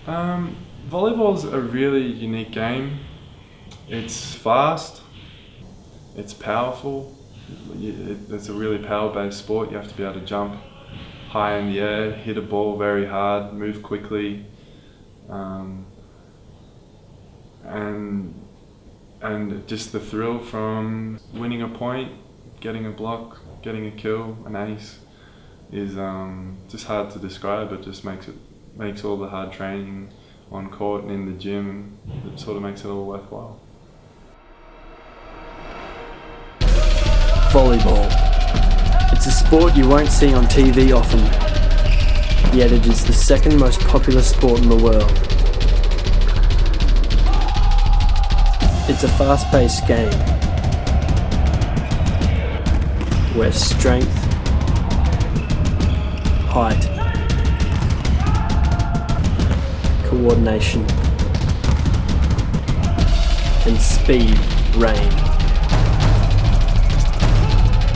Volleyball's a really unique game. It's fast, it's powerful, it's a really power-based sport. You have to be able to jump high in the air, hit a ball very hard, move quickly, and just the thrill from winning a point, getting a block, getting a kill, an ace, is just hard to describe. It just makes all the hard training on court and in the gym, it sort of makes it all worthwhile. Volleyball. It's a sport you won't see on TV often, yet it is the second most popular sport in the world. It's a fast-paced game where strength, height, coordination, and speed reign.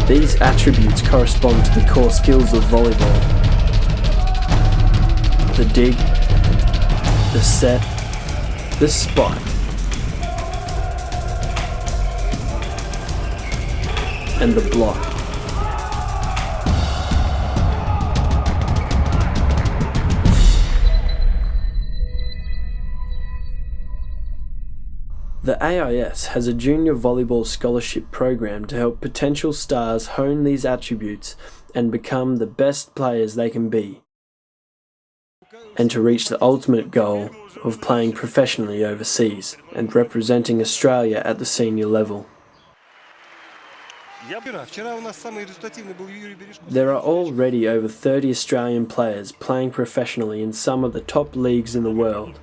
These attributes correspond to the core skills of volleyball: the dig, the set, the spike, and the block. The AIS has a junior volleyball scholarship program to help potential stars hone these attributes and become the best players they can be, and to reach the ultimate goal of playing professionally overseas and representing Australia at the senior level. There are already over 30 Australian players playing professionally in some of the top leagues in the world: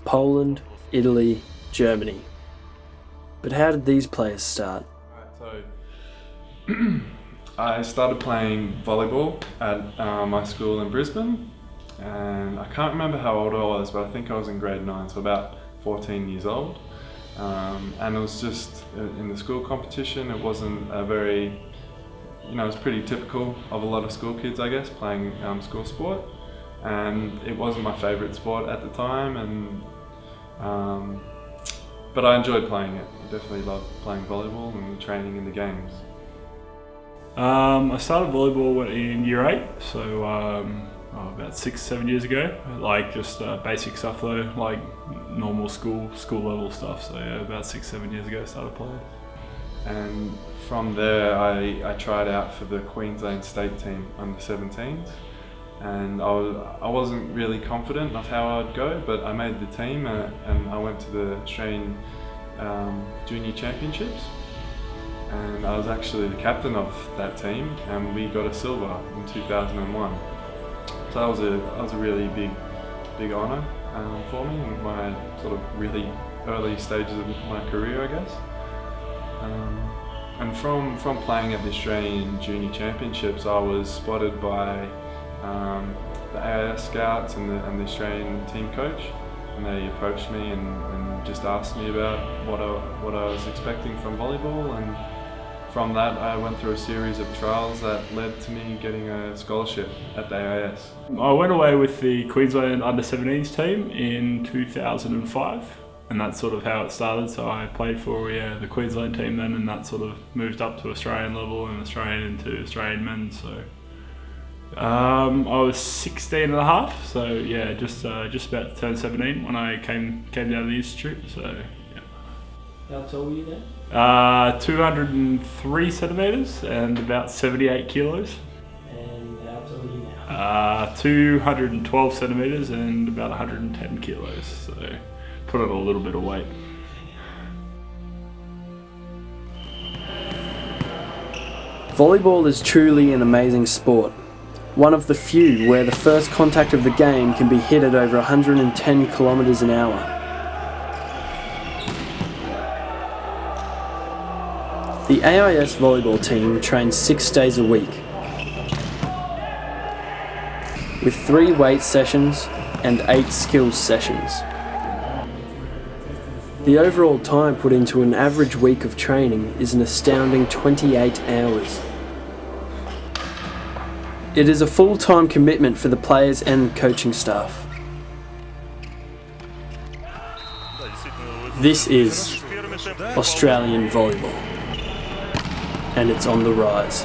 Poland, Italy, Germany. But how did these players start? So, I started playing volleyball at my school in Brisbane, and I can't remember how old I was, but I think I was in grade 9, so about 14 years old. And it was just in the school competition. It wasn't a very, it was pretty typical of a lot of school kids, I guess, playing school sport. And it wasn't my favourite sport at the time, but I enjoyed playing it. I definitely loved playing volleyball and training in the games. I started volleyball in year 8, so about 6-7 years ago. Like just basic stuff though, like normal school level stuff. So yeah, about 6-7 years ago I started playing. And from there I tried out for the Queensland state team under 17s. And I wasn't really confident of how I'd go, but I made the team and I went to the Australian Junior Championships, and I was actually the captain of that team, and we got a silver in 2001. So that was a really big honour for me in my sort of really early stages of my career, I guess. And from playing at the Australian Junior Championships, I was spotted by the AIS scouts and the Australian team coach, and they approached me and just asked me about what I was expecting from volleyball, and from that I went through a series of trials that led to me getting a scholarship at the AIS. I went away with the Queensland under 17s team in 2005, and that's sort of how it started. So I played for the Queensland team then, and that sort of moved up to Australian level and Australian into Australian men. So I was 16 and a half, so yeah, just about to turn 17 when I came down to the institute. So yeah. How tall were you then? 203 centimetres and about 78 kilos. And how tall are you now? 212 centimetres and about 110 kilos. So put on a little bit of weight. Volleyball is truly an amazing sport. One of the few where the first contact of the game can be hit at over 110 kilometres an hour. The AIS volleyball team trains 6 days a week, with 3 weight sessions and 8 skills sessions. The overall time put into an average week of training is an astounding 28 hours. It is a full-time commitment for the players and coaching staff. This is Australian volleyball, and it's on the rise.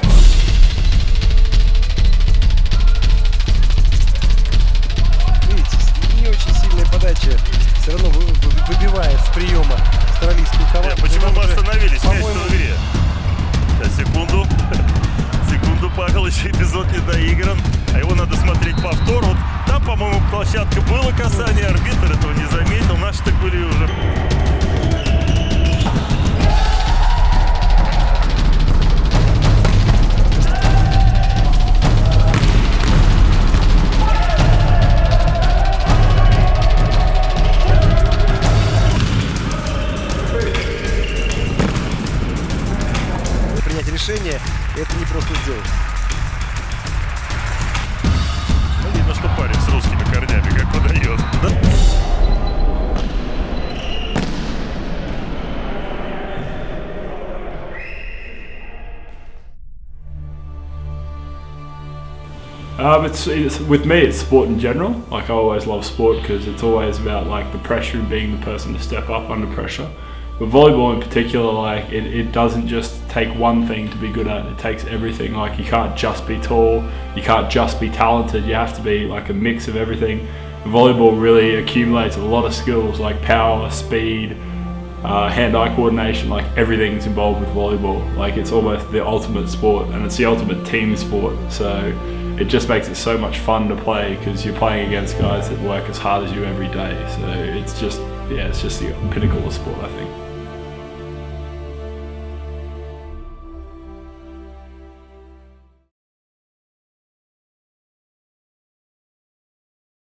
Видите, не очень сильная подача, все равно выбивает с приема австралийскую команду. Почему мы остановились в игре? Секунду, Павел, еще эпизод не доигран, а его надо смотреть повтор. Вот там, по-моему, площадка было касание, арбитр этого не заметил, наши-то были уже. Принять решение, это не просто сделать. Ну, видно, что парень с русскими корнями как подает. Да? It's with me, it's sport in general. Like, I always love sport because it's always about like the pressure and being the person to step up under pressure. But volleyball in particular, like it doesn't just take one thing to be good at. It takes everything. Like, you can't just be tall, you can't just be talented. You have to be like a mix of everything. Volleyball really accumulates a lot of skills like power, speed, hand-eye coordination. Like, everything's involved with volleyball. Like, it's almost the ultimate sport, and it's the ultimate team sport. So it just makes it so much fun to play because you're playing against guys that work as hard as you every day. So it's just the pinnacle of sport, I think.